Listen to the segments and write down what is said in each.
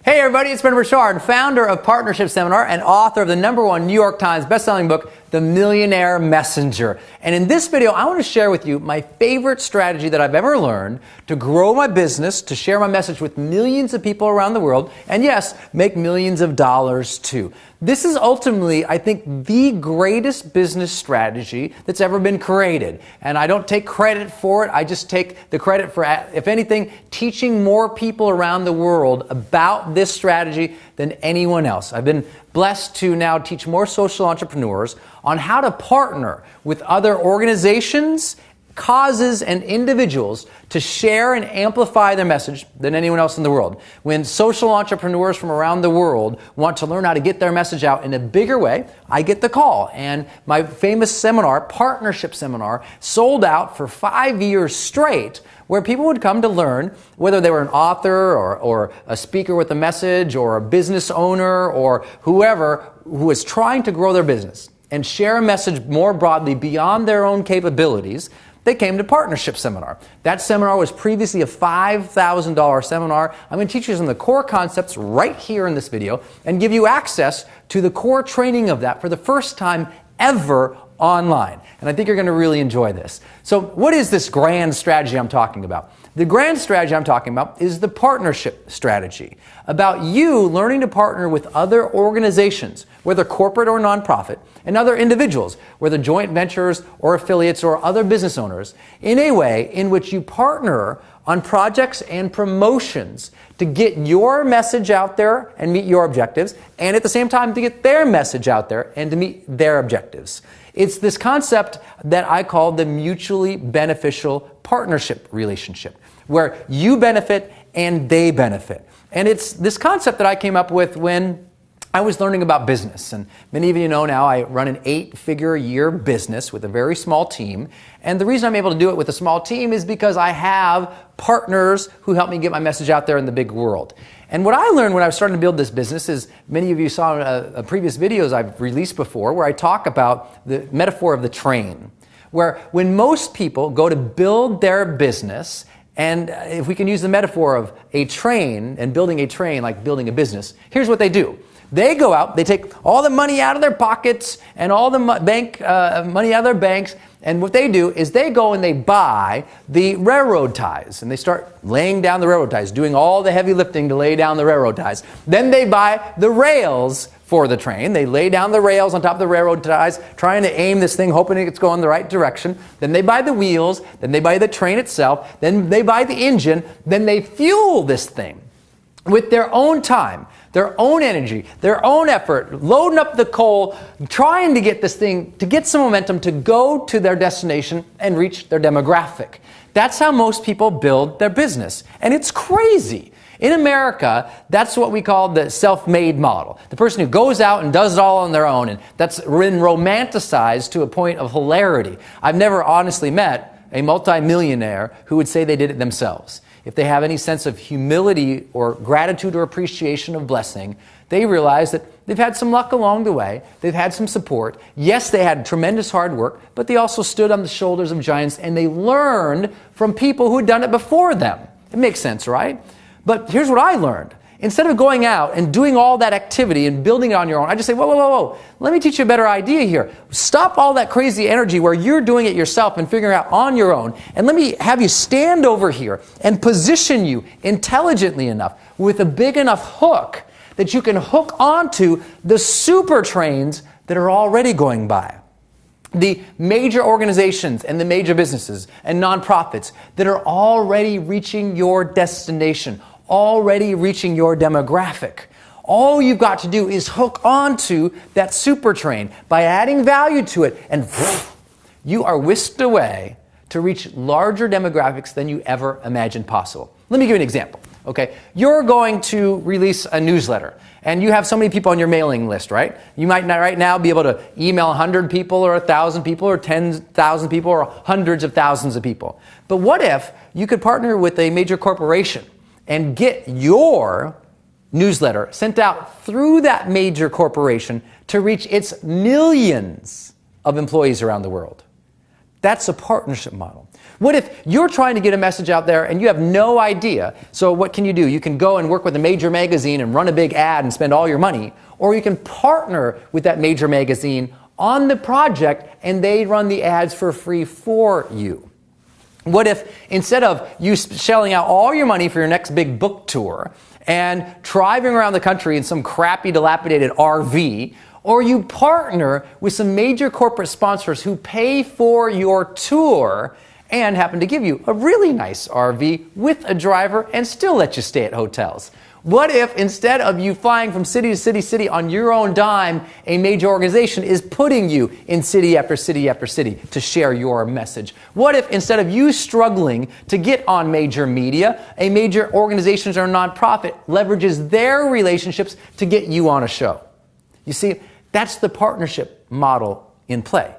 Hey everybody, it's Ben Richard, founder of Partnership Seminar and author of the #1 New York Times bestselling book, The Millionaire Messenger. And in this video, I want to share with you my favorite strategy that I've ever learned to grow my business, to share my message with millions of people around the world, and yes, make millions of dollars too. This is ultimately, I think, the greatest business strategy that's ever been created. And I don't take credit for it. I just take the credit for, if anything, teaching more people around the world about this strategy than anyone else. I've been blessed to now teach more social entrepreneurs on how to partner with other organizations, causes, and individuals to share and amplify their message than anyone else in the world. When social entrepreneurs from around the world want to learn how to get their message out in a bigger way, I get the call. And my famous seminar, Partnership Seminar, sold out for 5 years straight, where people would come to learn, whether they were an author or a speaker with a message or a business owner or whoever who is trying to grow their business and share a message more broadly beyond their own capabilities. They came to Partnership Seminar. That seminar was previously a $5,000 seminar. I'm going to teach you some of the core concepts right here in this video and give you access to the core training of that for the first time ever online. And I think you're going to really enjoy this. So what is this grand strategy I'm talking about? The grand strategy I'm talking about is the partnership strategy, about you learning to partner with other organizations, whether corporate or nonprofit, and other individuals, whether joint ventures or affiliates or other business owners, in a way in which you partner on projects and promotions to get your message out there and meet your objectives, and at the same time to get their message out there and to meet their objectives. It's this concept that I call the mutually beneficial partnership relationship, where you benefit and they benefit. And it's this concept that I came up with when I was learning about business. And many of you know now I run an 8-figure-a-year business with a very small team. And the reason I'm able to do it with a small team is because I have partners who help me get my message out there in the big world. And what I learned when I was starting to build this business is, many of you saw previous videos I've released before where I talk about the metaphor of the train, where when most people go to build their business, and if we can use the metaphor of a train and building a train like building a business, here's what they do. They go out, they take all the money out of their pockets and all the money out of their banks, and what they do is they go and they buy the railroad ties, and they start laying down the railroad ties, doing all the heavy lifting to lay down the railroad ties. Then they buy the rails for the train. They lay down the rails on top of the railroad ties, trying to aim this thing, hoping it's going the right direction. Then they buy the wheels, then they buy the train itself, then they buy the engine, then they fuel this thing with their own time, their own energy, their own effort, loading up the coal, trying to get this thing, to get some momentum to go to their destination and reach their demographic. That's how most people build their business. And it's crazy. In America, that's what we call the self-made model. The person who goes out and does it all on their own, and that's been romanticized to a point of hilarity. I've never honestly met a multimillionaire who would say they did it themselves. If they have any sense of humility or gratitude or appreciation of blessing, they realize that they've had some luck along the way, they've had some support. Yes, they had tremendous hard work, but they also stood on the shoulders of giants and they learned from people who had done it before them. It makes sense, right? But here's what I learned. Instead of going out and doing all that activity and building it on your own, I just say, whoa. Let me teach you a better idea here. Stop all that crazy energy where you're doing it yourself and figuring out on your own. And let me have you stand over here and position you intelligently enough with a big enough hook that you can hook onto the super trains that are already going by. The major organizations and the major businesses and nonprofits that are already reaching your destination, already reaching your demographic. All you've got to do is hook onto that super train by adding value to it, and you are whisked away to reach larger demographics than you ever imagined possible. Let me give you an example. Okay, you're going to release a newsletter, and you have so many people on your mailing list, right? You might not right now be able to email 100 people or 1,000 people or 10,000 people or hundreds of thousands of people. But what if you could partner with a major corporation and get your newsletter sent out through that major corporation to reach its millions of employees around the world? That's a partnership model. What if you're trying to get a message out there and you have no idea? So what can you do? You can go and work with a major magazine and run a big ad and spend all your money, or you can partner with that major magazine on the project and they run the ads for free for you. What if instead of you shelling out all your money for your next big book tour and driving around the country in some crappy dilapidated RV, or you partner with some major corporate sponsors who pay for your tour and happen to give you a really nice RV with a driver and still let you stay at hotels? What if instead of you flying from city to city, city on your own dime, a major organization is putting you in city after city after city to share your message? What if instead of you struggling to get on major media, a major organization or nonprofit leverages their relationships to get you on a show? You see, that's the partnership model in play.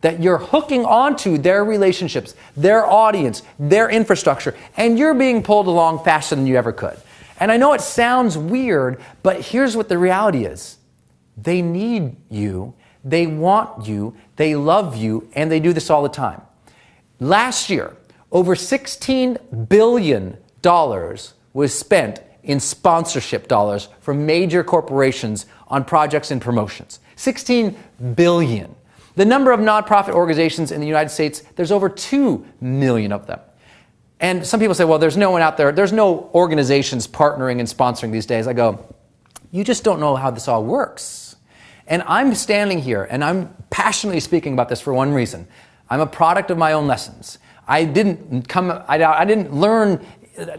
That you're hooking onto their relationships, their audience, their infrastructure, and you're being pulled along faster than you ever could. And I know it sounds weird, but here's what the reality is. They need you, they want you, they love you, and they do this all the time. Last year, over $16 billion was spent in sponsorship dollars from major corporations on projects and promotions. $16 billion. The number of nonprofit organizations in the United States, there's over 2 million of them. And some people say, well, there's no one out there, there's no organizations partnering and sponsoring these days. I go, you just don't know how this all works. And I'm standing here and I'm passionately speaking about this for one reason. I'm a product of my own lessons. I didn't learn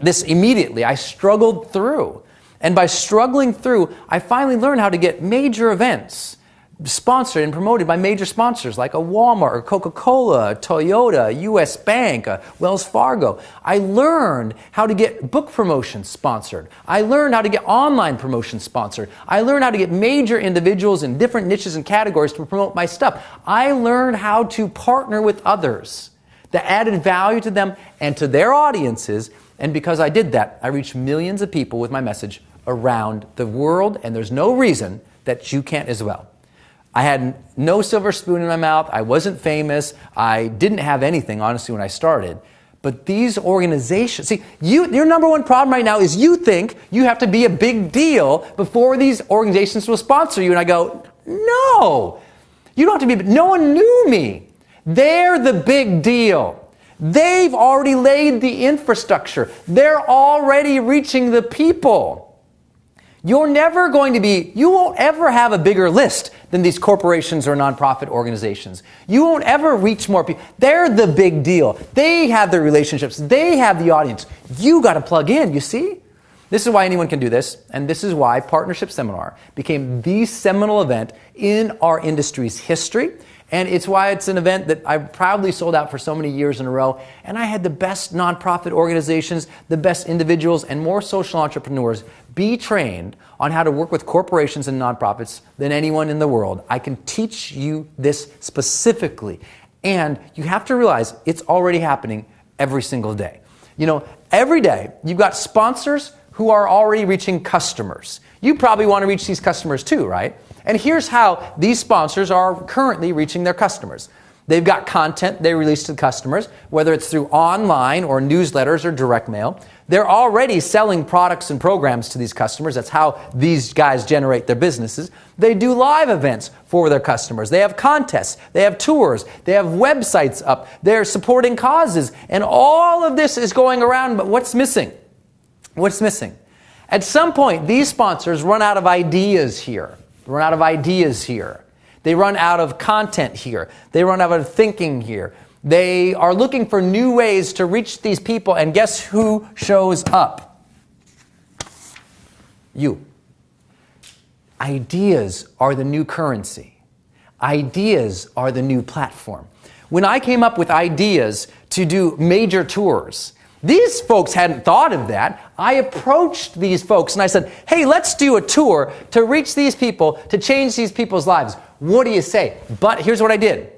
this immediately. I struggled through. And by struggling through, I finally learned how to get major events sponsored and promoted by major sponsors like a Walmart, or Coca-Cola, Toyota, US Bank, Wells Fargo. I learned how to get book promotions sponsored. I learned how to get online promotions sponsored. I learned how to get major individuals in different niches and categories to promote my stuff. I learned how to partner with others that added value to them and to their audiences. And because I did that, I reached millions of people with my message around the world, and there's no reason that you can't as well. I had no silver spoon in my mouth. I wasn't famous. I didn't have anything, honestly, when I started. But these organizations, see, your number one problem right now is you think you have to be a big deal before these organizations will sponsor you. And I go, no, you don't have to be, no one knew me. They're the big deal. They've already laid the infrastructure. They're already reaching the people. You're never going to be, you won't ever have a bigger list than these corporations or nonprofit organizations. You won't ever reach more people. They're the big deal. They have the relationships. They have the audience. You got to plug in, you see? This is why anyone can do this, and this is why Partnership Seminar became the seminal event in our industry's history. And it's why it's an event that I proudly sold out for so many years in a row. And I had the best nonprofit organizations, the best individuals, and more social entrepreneurs be trained on how to work with corporations and nonprofits than anyone in the world. I can teach you this specifically. And you have to realize it's already happening every single day. You know, every day you've got sponsors who are already reaching customers. You probably want to reach these customers too, right? And here's how these sponsors are currently reaching their customers. They've got content they release to customers, whether it's through online or newsletters or direct mail. They're already selling products and programs to these customers. That's how these guys generate their businesses. They do live events for their customers. They have contests. They have tours. They have websites up. They're supporting causes. And all of this is going around, but what's missing? What's missing? At some point, these sponsors run out of ideas here. Run out of ideas here. They run out of content here. They run out of thinking here. They are looking for new ways to reach these people, and guess who shows up? You. Ideas are the new currency. Ideas are the new platform. When I came up with ideas to do major tours, these folks hadn't thought of that. I approached these folks and I said, hey, let's do a tour to reach these people, to change these people's lives. What do you say? But here's what I did.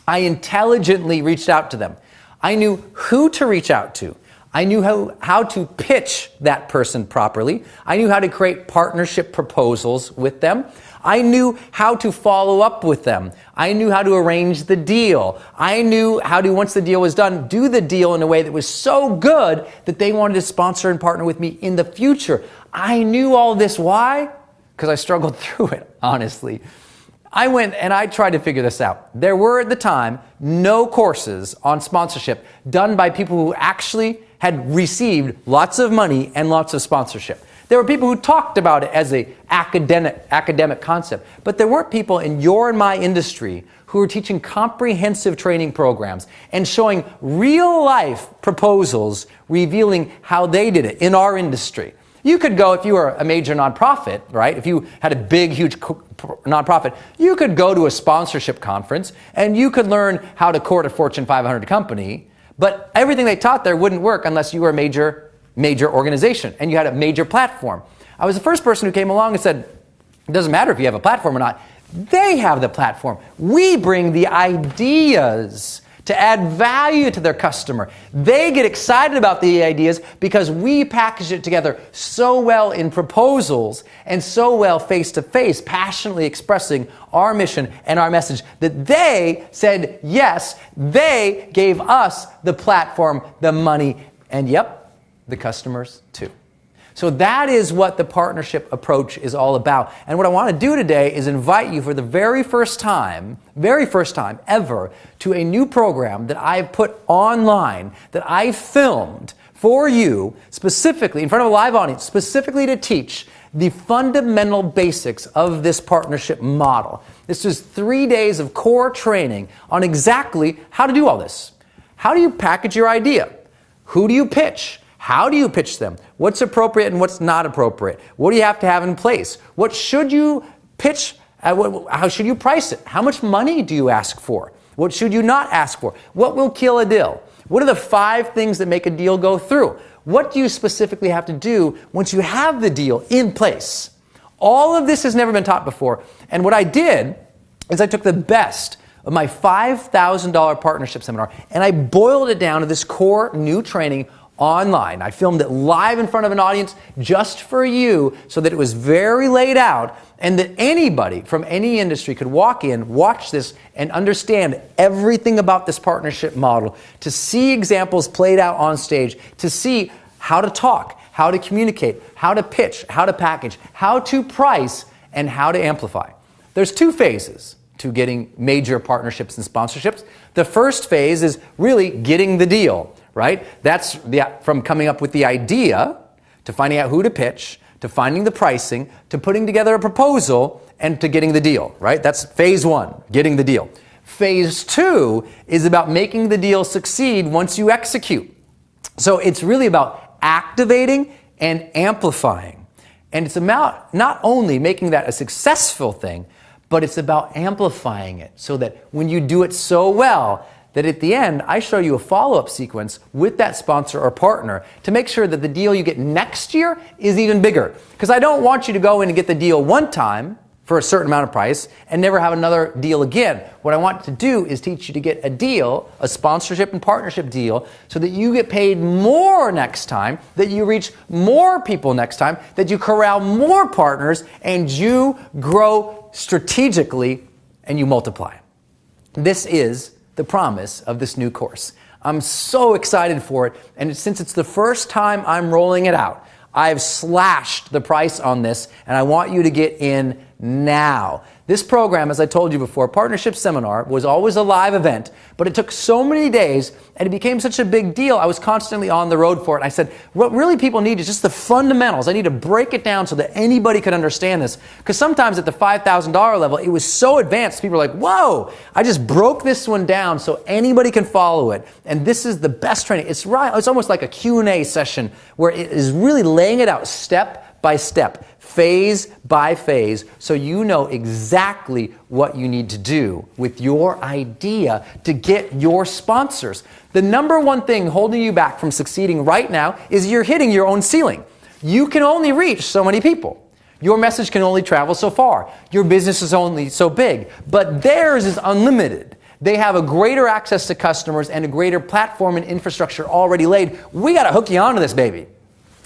I intelligently reached out to them. I knew who to reach out to. I knew how to pitch that person properly. I knew how to create partnership proposals with them. I knew how to follow up with them. I knew how to arrange the deal. I knew how to, once the deal was done, do the deal in a way that was so good that they wanted to sponsor and partner with me in the future. I knew all this. Why? Because I struggled through it, honestly. I went and I tried to figure this out. There were at the time no courses on sponsorship done by people who actually had received lots of money and lots of sponsorship. There were people who talked about it as an academic concept, but there weren't people in your and my industry who were teaching comprehensive training programs and showing real-life proposals revealing how they did it in our industry. You could go, if you were a major nonprofit, right? If you had a big, huge nonprofit, you could go to a sponsorship conference and you could learn how to court a Fortune 500 company, but everything they taught there wouldn't work unless you were a major organization and you had a major platform. I was the first person who came along and said, it doesn't matter if you have a platform or not. They have the platform. We bring the ideas to add value to their customer. They get excited about the ideas because we package it together so well in proposals and so well face-to-face, passionately expressing our mission and our message that they said yes. They gave us the platform, the money, and yep, the customers too. So that is what the partnership approach is all about. And what I want to do today is invite you for the very first time ever, to a new program that I've put online, that I filmed for you, specifically, in front of a live audience, specifically to teach the fundamental basics of this partnership model. This is 3 days of core training on exactly how to do all this. How do you package your idea? Who do you pitch? How do you pitch them? What's appropriate and what's not appropriate? What do you have to have in place? What should you pitch? How should you price it? How much money do you ask for? What should you not ask for? What will kill a deal? What are the 5 things that make a deal go through? What do you specifically have to do once you have the deal in place? All of this has never been taught before. And what I did is I took the best of my $5,000 partnership seminar and I boiled it down to this core new training online. I filmed it live in front of an audience just for you so that it was very laid out and that anybody from any industry could walk in, watch this, and understand everything about this partnership model, to see examples played out on stage, to see how to talk, how to communicate, how to pitch, how to package, how to price, and how to amplify. There's 2 phases to getting major partnerships and sponsorships. The first phase is really getting the deal. Right? That's from coming up with the idea, to finding out who to pitch, to finding the pricing, to putting together a proposal, and to getting the deal. Right? That's phase 1, getting the deal. Phase 2 is about making the deal succeed once you execute. So it's really about activating and amplifying. And it's about not only making that a successful thing, but it's about amplifying it so that when you do it so well, that at the end, I show you a follow-up sequence with that sponsor or partner to make sure that the deal you get next year is even bigger. Because I don't want you to go in and get the deal one time for a certain amount of price and never have another deal again. What I want to do is teach you to get a deal, a sponsorship and partnership deal, so that you get paid more next time, that you reach more people next time, that you corral more partners, and you grow strategically and you multiply. This is the promise of this new course. I'm so excited for it, and since it's the first time I'm rolling it out, I've slashed the price on this, and I want you to get in now. This program, as I told you before, Partnership Seminar, was always a live event, but it took so many days and it became such a big deal, I was constantly on the road for it. And I said, what really people need is just the fundamentals. I need to break it down so that anybody could understand this. Because sometimes at the $5,000 level, it was so advanced, people are like, whoa, I just broke this one down so anybody can follow it. And this is the best training. It's almost like a Q&A session where it is really laying it out step by step, phase by phase, so you know exactly what you need to do with your idea to get your sponsors. The number one thing holding you back from succeeding right now is you're hitting your own ceiling. You can only reach so many people. Your message can only travel so far. Your business is only so big, but theirs is unlimited. They have a greater access to customers and a greater platform and infrastructure already laid. We got to hook you onto this, baby.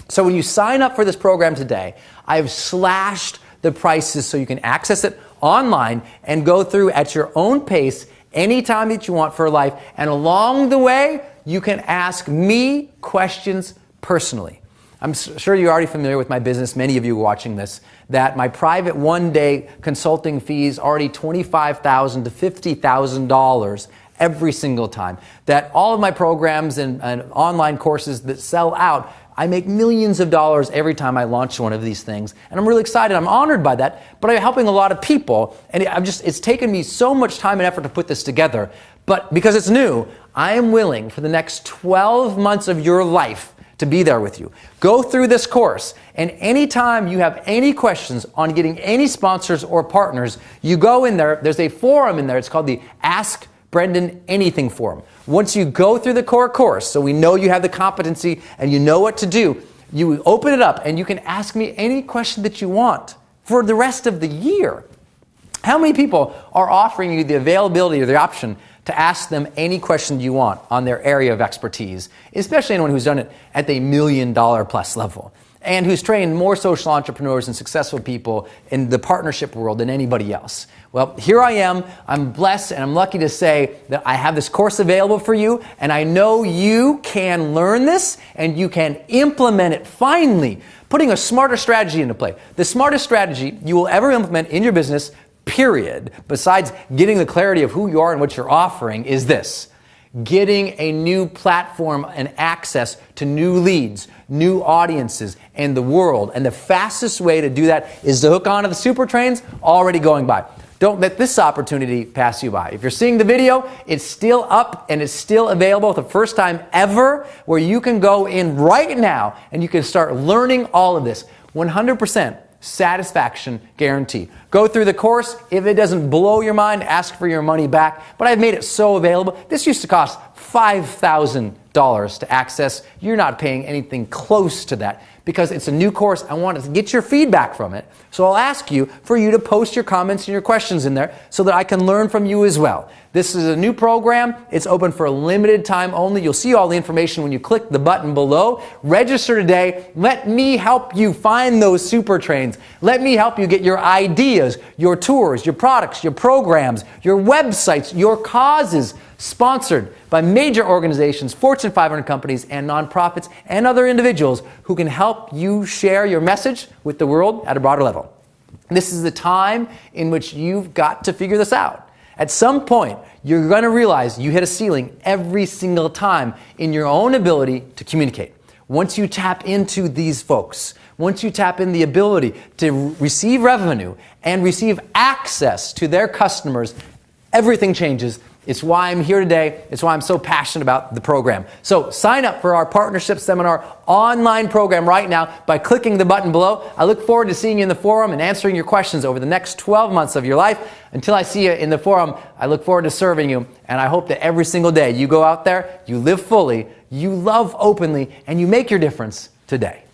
So when you sign up for this program today, I've slashed the prices so you can access it online and go through at your own pace anytime that you want for life. And along the way, you can ask me questions personally. I'm sure you're already familiar with my business, many of you watching this, that my private one-day consulting fees are already $25,000 to $50,000 every single time. That all of my programs and online courses that sell out, I make millions of dollars every time I launch one of these things. And I'm really excited. I'm honored by that. But I'm helping a lot of people. And it's taken me so much time and effort to put this together. But because it's new, I am willing for the next 12 months of your life to be there with you. Go through this course. And anytime you have any questions on getting any sponsors or partners, you go in there. There's a forum in there. It's called the Ask Brendan Anything Forum. Once you go through the core course, so we know you have the competency and you know what to do, you open it up and you can ask me any question that you want for the rest of the year. How many people are offering you the availability or the option to ask them any question you want on their area of expertise, especially anyone who's done it at the $1 million plus level and who's trained more social entrepreneurs and successful people in the partnership world than anybody else? Well, here I am. I'm blessed and I'm lucky to say that I have this course available for you, and I know you can learn this and you can implement it finally, putting a smarter strategy into play. The smartest strategy you will ever implement in your business, period, besides getting the clarity of who you are and what you're offering, is this: getting a new platform and access to new leads, new audiences, and the world. And the fastest way to do that is to hook onto the super trains already going by. Don't let this opportunity pass you by. If you're seeing the video, it's still up and it's still available the first time ever, where you can go in right now and you can start learning all of this. 100% satisfaction guarantee. Go through the course. If it doesn't blow your mind, ask for your money back. But I've made it so available. This used to cost $5,000 to access. You're not paying anything close to that because it's a new course. I want to get your feedback from it. So I'll ask you for you to post your comments and your questions in there so that I can learn from you as well. This is a new program. It's open for a limited time only. You'll see all the information when you click the button below. Register today. Let me help you find those super trains. Let me help you get your ideas, your tours, your products, your programs, your websites, your causes sponsored by major organizations, Fortune 500 companies, and nonprofits, and other individuals who can help you share your message with the world at a broader level. This is the time in which you've got to figure this out. At some point, you're going to realize you hit a ceiling every single time in your own ability to communicate. Once you tap into these folks, once you tap in the ability to receive revenue and receive access to their customers, everything changes. It's why I'm here today. It's why I'm so passionate about the program. So sign up for our Partnership Seminar online program right now by clicking the button below. I look forward to seeing you in the forum and answering your questions over the next 12 months of your life. Until I see you in the forum, I look forward to serving you. And I hope that every single day you go out there, you live fully, you love openly, and you make your difference today.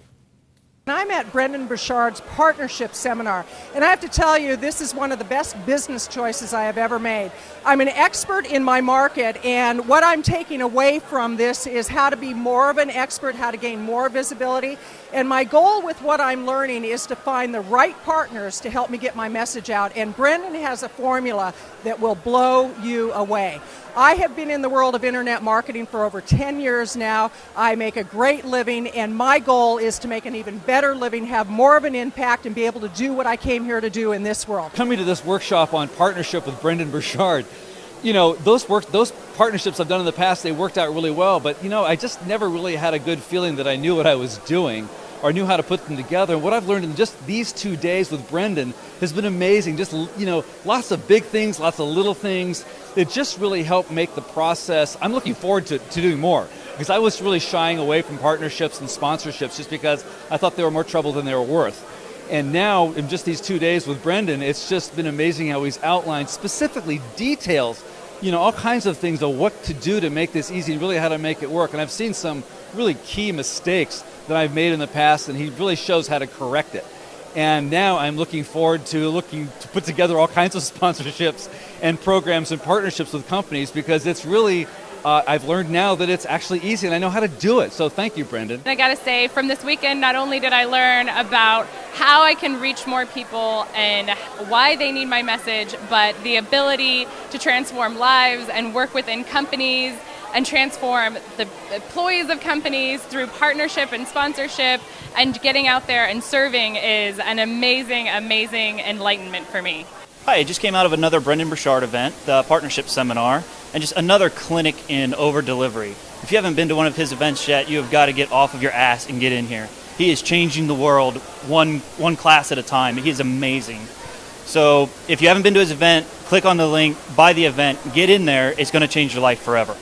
I'm at Brendan Burchard's Partnership Seminar, and I have to tell you, this is one of the best business choices I have ever made. I'm an expert in my market, and what I'm taking away from this is how to be more of an expert, how to gain more visibility, and my goal with what I'm learning is to find the right partners to help me get my message out, and Brendan has a formula that will blow you away. I have been in the world of internet marketing for over 10 years now. I make a great living, and my goal is to make an even better living, have more of an impact, and be able to do what I came here to do in this world. Coming to this workshop on partnership with Brendan Burchard, you know, those partnerships I've done in the past, they worked out really well, but you know, I just never really had a good feeling that I knew what I was doing or knew how to put them together. And what I've learned in just these 2 days with Brendan has been amazing. Just, you know, lots of big things, lots of little things. It just really helped make the process. I'm looking forward to doing more, because I was really shying away from partnerships and sponsorships just because I thought they were more trouble than they were worth. And now, in just these 2 days with Brendan, it's just been amazing how he's outlined specifically details, you know, all kinds of things of what to do to make this easy and really how to make it work. And I've seen some really key mistakes that I've made in the past, and he really shows how to correct it. And now I'm looking forward to put together all kinds of sponsorships and programs and partnerships with companies, because it's really, I've learned now that it's actually easy and I know how to do it. So thank you, Brendan. I gotta say, from this weekend, not only did I learn about how I can reach more people and why they need my message, but the ability to transform lives and work within companies and transform the employees of companies through partnership and sponsorship, and getting out there and serving is an amazing, amazing enlightenment for me. Hi, I just came out of another Brendan Burchard event, the Partnership Seminar, and just another clinic in over-delivery. If you haven't been to one of his events yet, you have got to get off of your ass and get in here. He is changing the world one class at a time. He is amazing. So if you haven't been to his event, click on the link, buy the event, get in there. It's going to change your life forever.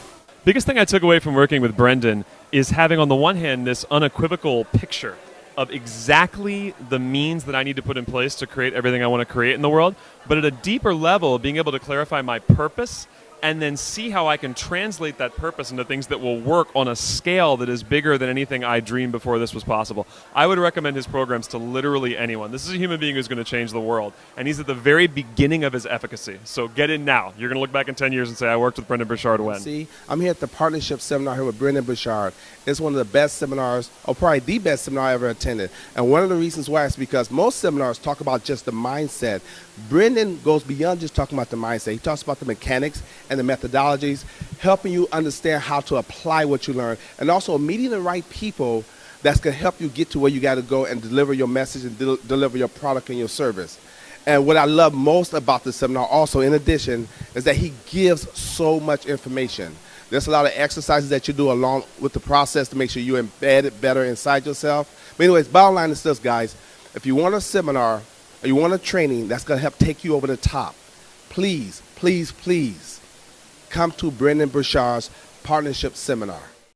Biggest thing I took away from working with Brendan is having, on the one hand, this unequivocal picture of exactly the means that I need to put in place to create everything I want to create in the world, but at a deeper level, being able to clarify my purpose and then see how I can translate that purpose into things that will work on a scale that is bigger than anything I dreamed before this was possible. I would recommend his programs to literally anyone. This is a human being who's going to change the world, and he's at the very beginning of his efficacy. So get in now. You're going to look back in 10 years and say, I worked with Brendan Burchard when. See, I'm here at the Partnership Seminar here with Brendan Burchard. It's one of the best seminars, or probably the best seminar I ever attended. And one of the reasons why is because most seminars talk about just the mindset. Brendan goes beyond just talking about the mindset. He talks about the mechanics and the methodologies, helping you understand how to apply what you learn, and also meeting the right people that's going to help you get to where you got to go and deliver your message and deliver your product and your service. And what I love most about the seminar also, in addition, is that he gives so much information. There's a lot of exercises that you do along with the process to make sure you embed it better inside yourself. But anyways, bottom line is this, guys. If you want a seminar or you want a training that's going to help take you over the top, please, please, please come to Brendan Burchard's Partnership Seminar.